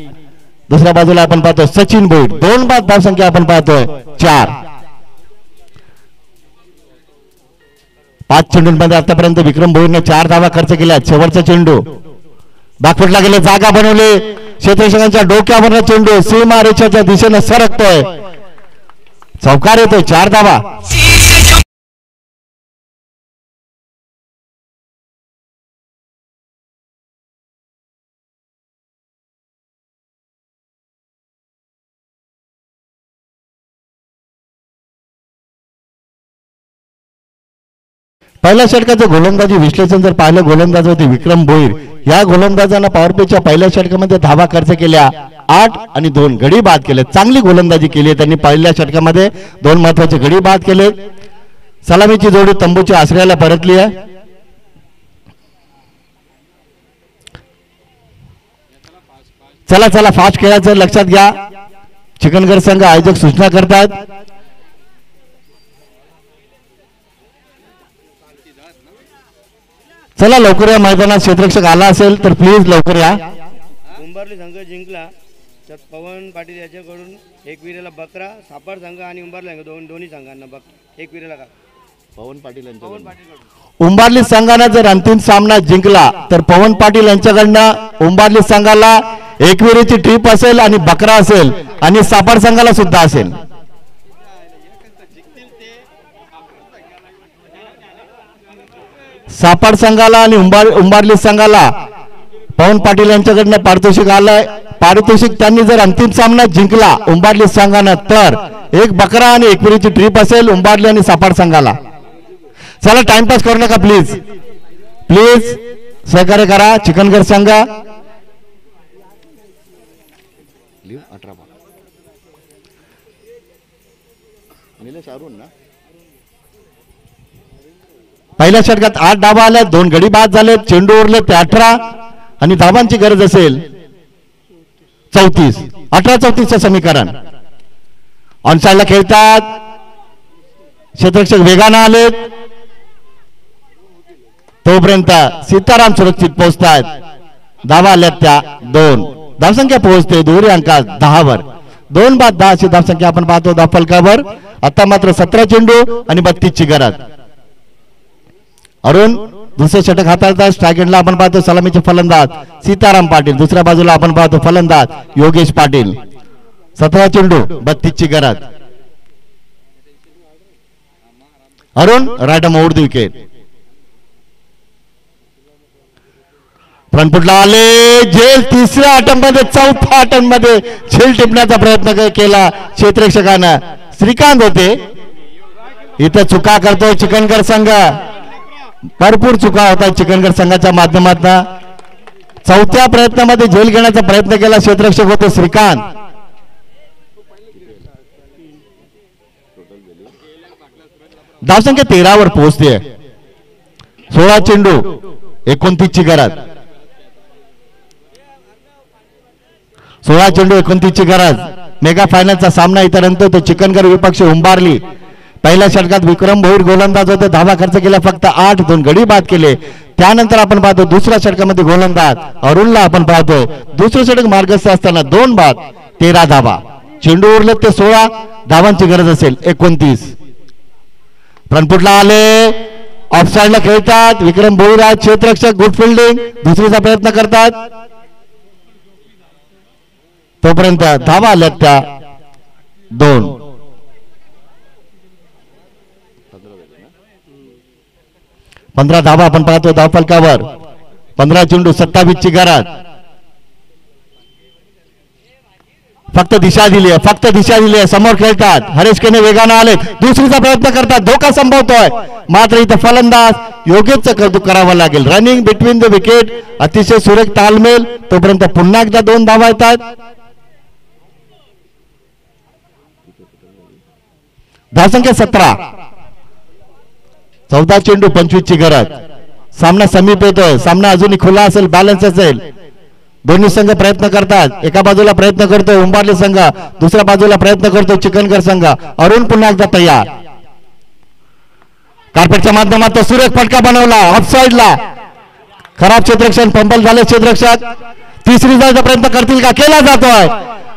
S1: दुसऱ्या बाजूला आपण पाहतोय सचिन भोईर. 2 बाद धावसंख्या आपण पाहतोय 4. 5 चेंडूंमध्ये आतापर्यंत विक्रम भोईरने 4 धावा खर्च केल्या. शेवटचा चेंडू बॅकफुटला गेले, जागा बनवली, क्षेत्ररक्षकांच्या डोक्यावर चेंडू सीमा रेषेच्या दिशेने सरकतोय, चौकार येतोय. 4 धावा. पहिल्या षटकाचं गोलंदाजी विश्लेषण जर पाहिलं, गोलंदाज होते विक्रम भोईर. या गोलंदाजांना पॉवर प्लेच्या पहिल्या षटकामध्ये धावा खर्च केल्या 8 आणि 2 गडी बाद केले. चांगली गोलंदाजी केली आहे त्यांनी. पहिल्या षटकामध्ये 2 महत्वाचे गडी बाद केले. सलामीची जोडी तंबूच्या आश्रयाला परतली आहे. चला चला फास्ट खेळायचं लक्षात घ्या. चिकनगर संघ आयोजक सूचना करतात. चला लवकर या मैदानात. क्षेत्ररक्षक आला असेल तर प्लीज लवकर या.
S3: उंबरली संघ जिंकला त्यात पवन पाटील याच्याकडून एकविरेला बकरा, सापड संघ आणि उंबरली संघ दोन्ही संघांना एकविरेला का
S1: पवन पाटील उंबारली संघाने जर अंतिम सामना जिंकला तर पवन पाटील यांच्याकडनं उंबारली संघाला एकविरेची ट्रिप असेल आणि बकरा असेल आणि सापड संघाला सुद्धा असेल. सापड संघाला आणि उंबारली संघाला पवन पाटील यांच्याकडनं पारितोषिक आलंय. पारितोषिक त्यांनी जर अंतिम सामना जिंकला उंबारली संघानं तर एक बकरा आणि एकविरेची ट्रिप असेल उंबारली आणि सापड संघाला. चला टाइमपास करू नका प्लीज, प्लीज सहकार्य करा. चिकनगर संघ पहिल्या षटकात 8 धावा आल्या, 2 गडी बाद झाले, चेंडू उरले ते 18 आणि धावांची गरज असेल 34. 18-34चं समीकरण. ऑनसाइडला खेळतात, क्षेत्ररक्षक वेगानं आलेत, तोपर्यंत सीताराम सुरक्षित पोहोचतात. धावा आल्यात त्या 2. धावसंख्या पोहोचते दुहेरी अंकात 10 वर. 2 बाद 10 अशी धावसंख्या आपण पाहतो धावफलकावर. आता मात्र 17 चेंडू आणि 32ची गरज. अरुण दुसरे षटक हाताळतात. स्ट्राईक एंडला आपण पाहतो सलामीचे फलंदाज सीताराम पाटील, दुसऱ्या बाजूला आपण पाहतो फलंदाज योगेश पाटील. 17 चेंडू 32ची गरज. अरुण राईट मोड द विकेट. फ्रंटफुटला आले, झेल तिसऱ्या अटंमध्ये, चौथ्या अटंमध्ये झेल टिपण्याचा प्रयत्न केला क्षेत्ररक्षकानं. श्रीकांत होते इथं. चुका करतोय चिकनगर संघ, भरपूर चुका होतात चिकनगर संघाच्या माध्यमातून. चौथ्या प्रयत्नामध्ये झेल घेण्याचा प्रयत्न केला क्षेत्ररक्षक होते श्रीकांत. धावसंख्या 13 वर पोहोचते. 16 चेंडू 29ची गरज. 16 चेंडू 29ची गरज. मेगा फायनलचा सामना इथं रंगतो तो चिकनगर विपक्ष उंबारली. पहिल्या षटकात विक्रम भोईर गोलंदाज होते, धावा खर्च केल्या फक्त 8, 2 गडी बाद केले. त्यानंतर आपण पाहतो दुसऱ्या षटकामध्ये गोलंदाज अरुणला आपण पाहतो. दुसरं षटक मार्गस्थ असताना 2 बाद 13 धावा. चेंडू उरले ते 16, धावांची गरज असेल 29. फ्रंटफुटला आले, ऑफसाइडला खेळतात. विक्रम भोईर आहेत क्षेत्ररक्षक, गुड फिल्डिंग, दुसरीचा प्रयत्न करतात. तोपर्यंत धावा आल्यात त्या 2. 15 धावा आपण पाहतो धावफलकावर. 15 चेंडू 27ची गरज. फक्त दिशा दिली आहे, फक्त दिशा दिली आहे. समोर खेळतात, हरीश केने वेगानं आले, दुसरीचा प्रयत्न करतात, धोका संभवतोय. मात्र इथं फलंदाज योगेशचं कौतुक करावं लागेल. रनिंग बिटवीन द विकेट, अतिशय सुरेख तालमेल. तोपर्यंत पुन्हा एकदा 2 धावा येतात. धावसंख्या 17. 14 चेंडू 25ची गरज. सामना समीप येतोय, सामना अजूनही खुला असेल, बॅलन्स असेल. दोन्ही संघ प्रयत्न करतात. एका बाजूला प्रयत्न करतोय उंबारली संघ, दुसऱ्या बाजूला प्रयत्न करतो चिकनगर संघ. अरुण पुन्हा एकदा तयार. कार्पेटच्या माध्यमातून सुरेख फटका बनवला ऑफ साइडला. खराब क्षेत्ररक्षण, फंबल झाले क्षेत्ररक्षक. तिसरी धावचा प्रयत्न करतील का, केला जातोय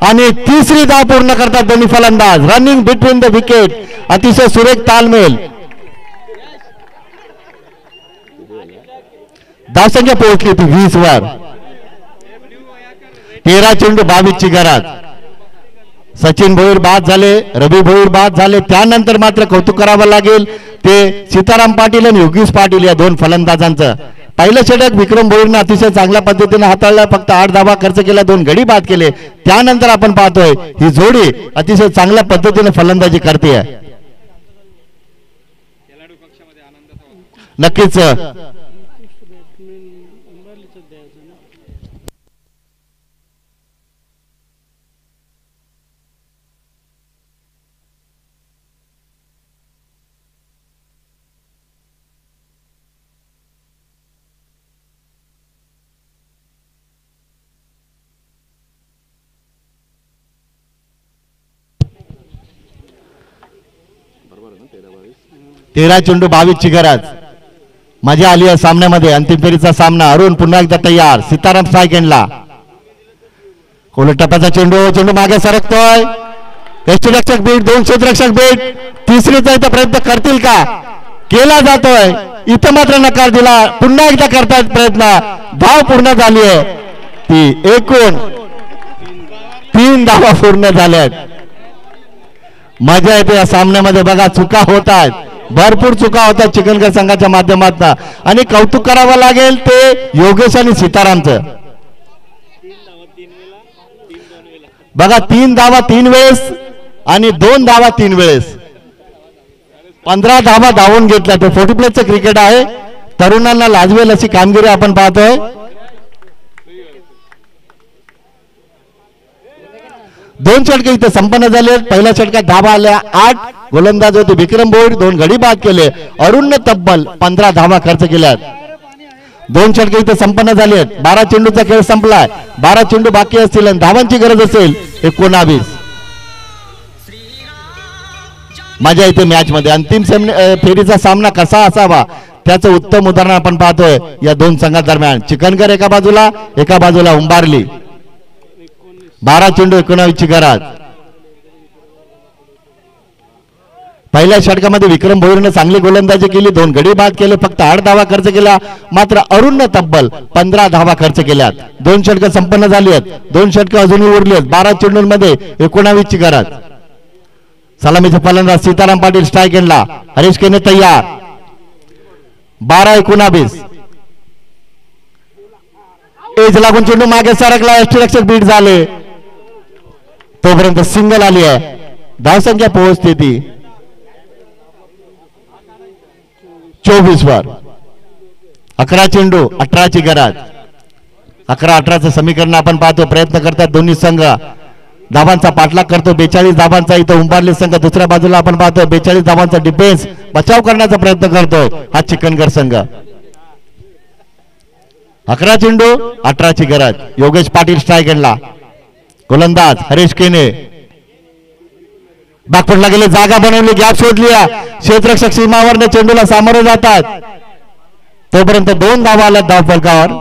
S1: आणि तिसरी धाव पूर्ण करतात दोन्ही फलंदाज. रनिंग बिटवीन द विकेट, अतिशय सुरेख तालमेल. धावसंख्या पोहोचली ती 20 वर. 13 चेंडू 22 ची गरज. सचिन भोईर बाद झाले, रवी भोईर बाद झाले. त्यानंतर मात्र कौतुक करावं लागेल ते सीताराम पाटील आणि योगेश पाटील या दोन फलंदाजांचं. पहिलं षटक विक्रम भोईरनं अतिशय चांगल्या पद्धतीने हाताळलं, फक्त 8 धावा खर्च केला, 2 गडी बाद केले. त्यानंतर आपण पाहतोय ही जोडी अतिशय चांगल्या पद्धतीने फलंदाजी करते. नक्कीच तेरा चेंडू 22 ची गरज. मजा आली आहे सामन्यामध्ये. अंतिम फेरीचा सामना. अरुण पुन्हा एकदा तयार. सीताराम स्ट्रायकेंडला. टप्प्याचा चेंडू मागे सरकतोय. यष्टीरक्षक बीट, 2 क्षेत्ररक्षक बीट. तिसरीचा इथं प्रयत्न करतील का, केला जातोय. इथं मात्र नकार दिला. पुन्हा एकदा करतायत प्रयत्न. धाव पूर्ण झाली आहे. ती एकूण 3 धावा पूर्ण झाल्यात. मजा येते या सामन्यामध्ये. बघा चुका होत आहेत, भरपूर चुका होतात चिखलकर संघाच्या माध्यमातून. आणि कौतुक करावं लागेल ते योगेश आणि सीतारामचं. बघा 3 धावा 3 वेळेस आणि 2 धावा 3 वेळेस. 15 धावा धावून घेतल्या. ते 40 प्लसचं क्रिकेट आहे. तरुणांना लाजवेल अशी कामगिरी आपण पाहतोय. 2 षटके इथे संपन्न झाले. पहिल्या षटकात धावा आल्या 8. गोलंदाज होते विक्रम भोईर, 2 गडी बाद केले. अरुणने तब्बल 15 धावा खर्च केल्यात. 2 षटके इथे संपन्न झाले. 12 चेंडूचा खेळ संपलाय. 12 चेंडू बाकी असतील आणि धावांची गरज असेल 19. मजा येते मॅच मध्ये. अंतिम फेरीचा सामना कसा असावा त्याचं उत्तम उदाहरण आपण पाहतोय या 2 संघांदरम्यान. चिखलकर एका बाजूला उंबारली. 12 चेंडू 19 ची गरज. पहिल्या षटकामध्ये विक्रम भोईरने चांगली गोलंदाजी केली, 2 गडी बाद केले, फक्त 8 धावा खर्च केला. मात्र अरुणने तब्बल 15 धावा खर्च केल्यात. 2 षटकं संपन्न झाली आहेत. 2 षटकं अजूनही उरली आहेत. 12 चेंडूंमध्ये 19 ची गरज. सलामीचा फलंदाज सीताराम पाटील स्ट्रायकेंडला. हरीश केने तयार. 12-19. एज लागून चेंडू मागे सरकला. यष्टीरक्षक बीट झाले. तोपर्यंत सिंगल आली आहे. धावसंख्या पोहोचते ती 24 वर. 11 चेंडू 18 ची गरज. 11-18चं समीकरण आपण पाहतो. प्रयत्न करतात दोन्ही संघ. धावांचा पाठलाग करतो. 42 धावांचा इथं उंबारले संघ. दुसऱ्या बाजूला आपण पाहतो 42 धावांचा डिफेन्स बचाव करण्याचा प्रयत्न करतो हा चिखलकर संघ. 11 चेंडू 18 ची गरज. योगेश पाटील स्ट्रायकेंडला. गोलंदाज हरीश केने. बॅकफुटला गेले. जागा बनवली, गॅप शोधली. क्षेत्ररक्षक सीमावर चेंडूला सामोरे जातात. तोपर्यंत 2 धावा आल्या धाव फलकावर.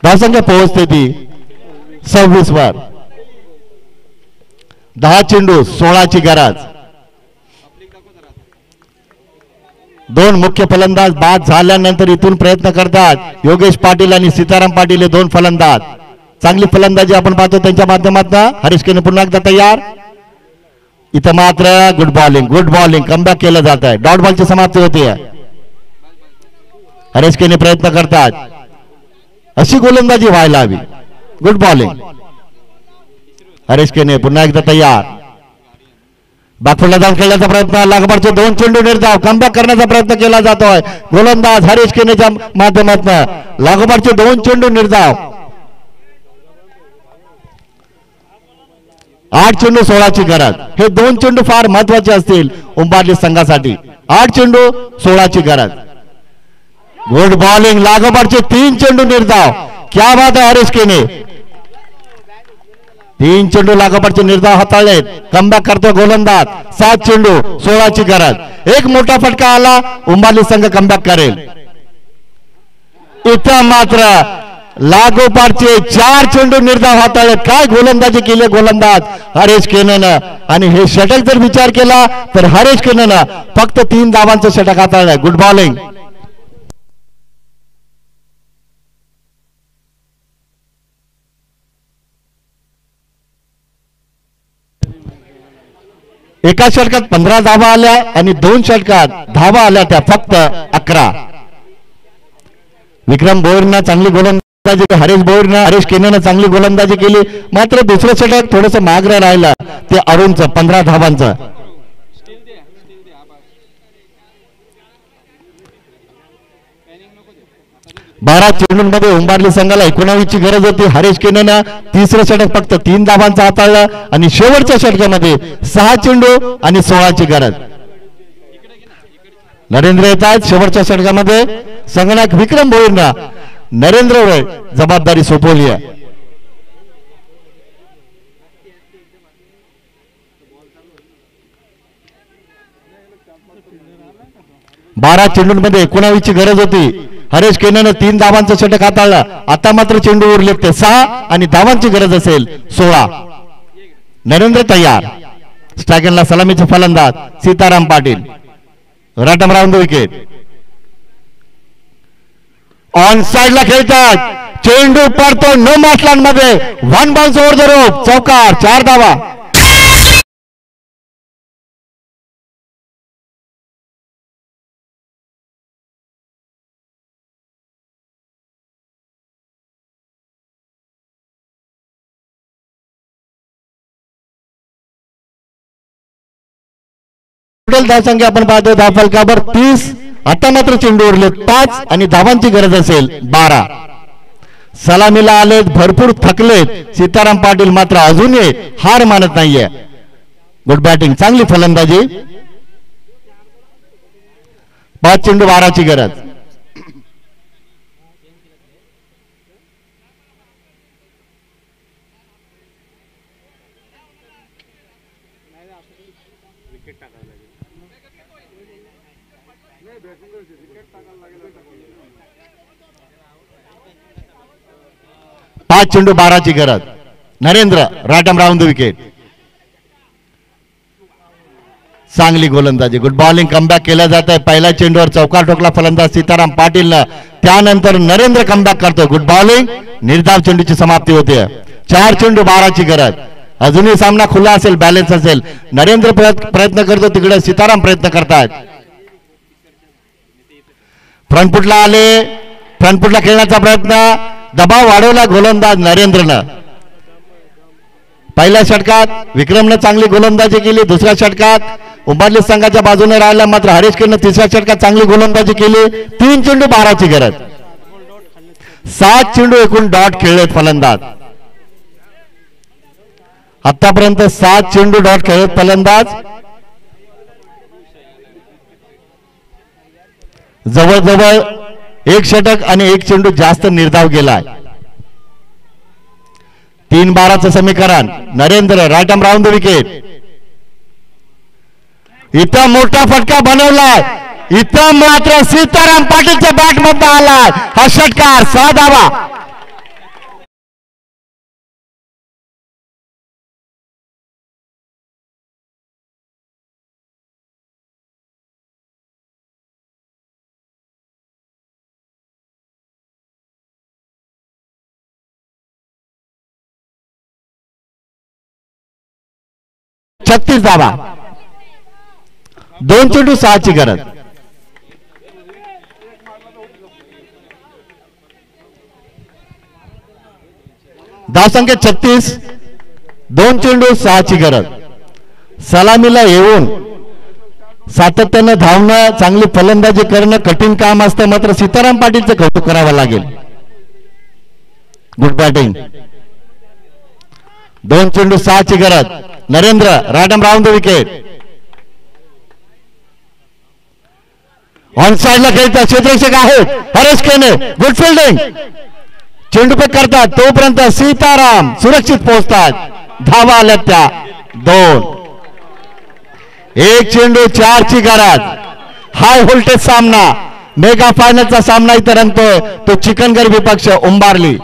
S1: धावसंख्या पोहोचते ती 26 वर. 10 चेंडू 16 ची गरज. 2 मुख्य फलंदाज बाद झाल्यानंतर इथून प्रयत्न करतात योगेश पाटील आणि सीताराम पाटील हे 2 फलंदाज. चांगली फलंदाजी आपण पाहतो त्यांच्या माध्यमातून. हरीश केने पुन्हा एकदा तयार. इथं मात्र गुड बॉलिंग कमबॅक केलं जात आहे. डॉट बॉलची समाप्ती होते. हरीश केने प्रयत्न करतात अशी गोलंदाजी व्हायला हवी. Good bowling. हरीश केने पुन्हा एकदा तयार. बॅकफुटला जाऊन खेळण्याचा प्रयत्न. लागोपाठचे 2 चेंडू निर्धाव. कमबॅक करण्याचा प्रयत्न केला जातोय. गोलंदाज हरीश केनेच्या माध्यमातून. लागोपाठचे 2 चेंडू निर्धाव. 8 चेंडू 16 ची गरज. हे 2 चेंडू फार महत्वाचे असतील उंबारली संघासाठी. 8 चेंडू 16 ची गरज. Good bowling. लागोपाठचे 3 चेंडू निर्धाव. क्या बात आहे हरीश केने. 3 चेंडू लागोपाठचे निर्धाव हाताळलेत. कमबॅक करतो गोलंदाज. 7 चेंडू 16ची गरज. एक मोठा फटका आला, उंबारली संघ कमबॅक करेल. इथं मात्र लागोपाठचे 4 चेंडू निर्धाव हाताळलेत. काय गोलंदाजी केली गोलंदाज हरेश केनेनं. आणि हे षटक जर विचार केला तर हरेश केनेनं फक्त 3 धावांचं षटक हाताळलंय. Good bowling. एका षटकात 15 धावा आल्या आणि 2 षटकात धावा आल्या त्या फक्त 11. विक्रम भोईरनं चांगली गोलंदाजी, हरेश केनेनं चांगली गोलंदाजी केली. मात्र दुसरं षटक थोडस मागरं राहिलं, ते अरुणचं 15 धावांचं. बारा चेंडूंमध्ये उंबारली संघाला 19 ची गरज होती. हरेश केनेनं तिसरं षटक फक्त 3 धावांचं हाताळलं आणि शेवटच्या षटकामध्ये 6 चेंडू आणि 16ची गरज. नरेंद्र येत आहेत शेवटच्या षटकामध्ये. संगणक विक्रम भोईरनं नरेंद्रवर जबाबदारी सोपवली आहे. बारा चेंडूंमध्ये 19 ची गरज होती. हरेश केनेनं 3 धावांचं षटक हाताळलं. आता मात्र चेंडू उरले ते 6 आणि धावांची गरज असेल 16. नरेंद्र तयार. स्ट्रायकरला सलामीचे फलंदाज Sitaram Patil. Right arm round wicket. On साइडला खेळतात. चेंडू पडतो नो मार्क्समध्ये. 1 बाउन्स ओव्हर द रोप. चौकार. 4 धावा. धावसंख्या आपण पाहतो धावफलकावर 30. आता मात्र चेंडू उरले 5 आणि धावांची गरज असेल 12. सलामीला आलेत, भरपूर थकलेत सीताराम पाटील, मात्र अजूनही हार मानत नाहीये. गुड बॅटिंग, चांगली फलंदाजी. 5 चेंडू 12ची गरज. पाच चेंडू 12ची गरज. Narendra right arm round wicket. चांगली गोलंदाजी. Good bowling. कमबॅक केलं जात आहे. पहिल्या चेंडूवर चौकार ठोकला फलंदाज सीताराम पाटीलनं. त्यानंतर नरेंद्र कमबॅक करतो. Good bowling. निर्धाव चेंडूची समाप्ती होते. 4 चेंडू 12ची गरज. अजूनही सामना खुला असेल, बॅलन्स असेल. नरेंद्र प्रयत्न करतो, तिकडे सीताराम प्रयत्न करतात. फ्रंटफुटला आले, फ्रंटफुटला खेळण्याचा प्रयत्न. दबाव वाढवला गोलंदाज नरेंद्रनं. पहिल्या षटकात विक्रमनं चांगली गोलंदाजी केली. दुसऱ्या षटकात उंबारली संघाच्या बाजूने राहिला, मात्र हरेश केनं तिसऱ्या षटकात चांगली गोलंदाजी केली. 3 चेंडू 12ची गरज. 7 चेंडू एकूण डॉट खेळलेत फलंदाज. आतापर्यंत 7 चेंडू डॉट खेळत फलंदाज. जवळजवळ 1 षटक आणि 1 चेंडू जास्त निर्धाव गेलाय. 3-12चं समीकरण. Narendra right arm round wicket. इथं मोठा फटका बनवलाय. इथं मात्र सीताराम पाटीलच्या बॅट मध्ये आलाय हा षटकार. 6 धावा. छत्तीस धावा. 2 चेंडू 6ची गरज. धावसंख्या 36. 2 चेंडू 6ची गरज. सलामीला येऊन सातत्यानं धावणं, चांगली फलंदाजी करणं कठीण काम असतं, मात्र सीताराम पाटीलचं कौतुक करावं लागेल. Good batting. 2 चेंडू 6ची गरज. Narendra right arm round wicket. On साइडला खेळतात, क्षेत्ररक्षक आहेत हरेश केने. Good fielding. चेंडू फेक करतात, तोपर्यंत सीताराम सुरक्षित पोहोचतात. धावा आल्या त्या 2. एक चेंडू 4ची गरज. हाय व्होल्टेज सामना, मेगा फायनलचा सामना इथे रंगतोय तो चिकनगर विपक्ष उंबारली.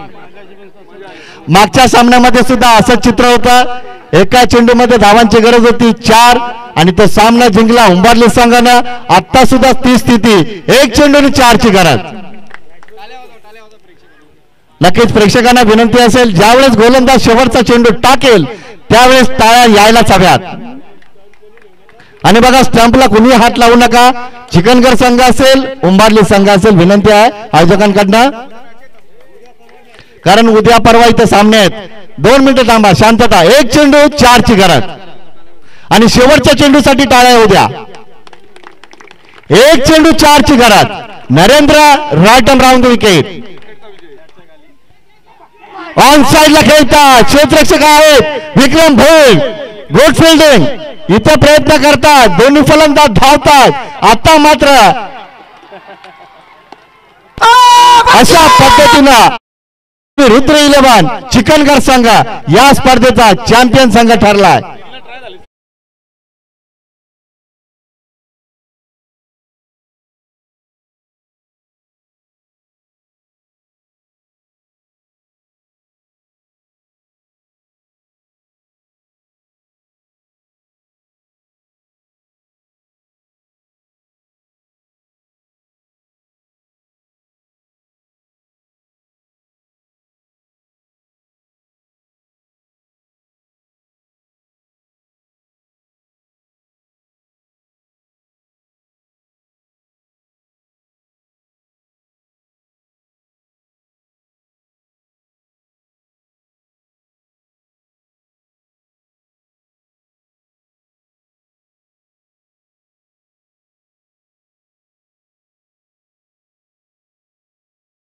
S1: मागच्या सामन्यामध्ये सुद्धा असंच चित्र होतं. एका चेंडूमध्ये धावांची गरज होती 4 आणि तो सामना जिंकला उंबारली संघानं. आता सुद्धा ती स्थिती, एक चेंडूने 4ची गरज. नक्कीच प्रेक्षकांना विनंती असेल, ज्यावेळेस गोलंदाज शेवटचा चेंडू टाकेल त्यावेळेस टाळ्या यायलाच हव्यात. आणि बघा स्टंपला कुणी हात लावू नका. चिकनगर संघ असेल उंबारली संघ असेल, विनंती आहे आयोजकांकडनं, कारण उद्या परवा इथे सामने आहेत. 2 मिनिटं थांबा, शांतता. एक चेंडू 4ची गरज आणि शेवटच्या चेंडूसाठी टाळ्या उद्या. एक चेंडू 4ची गरज. Narendra right and round the wicket. On साइडला खेळतात, क्षेत्ररक्षक आहेत विक्रम भोईर. गुड फिल्डिंग, इथे प्रयत्न करतात, दोन्ही फलंदाज धावतात. आता मात्र अशा पद्धतीनं रुद्र 11 चिकनगर संघ या स्पर्धेचा चॅम्पियन संघ ठरलाय.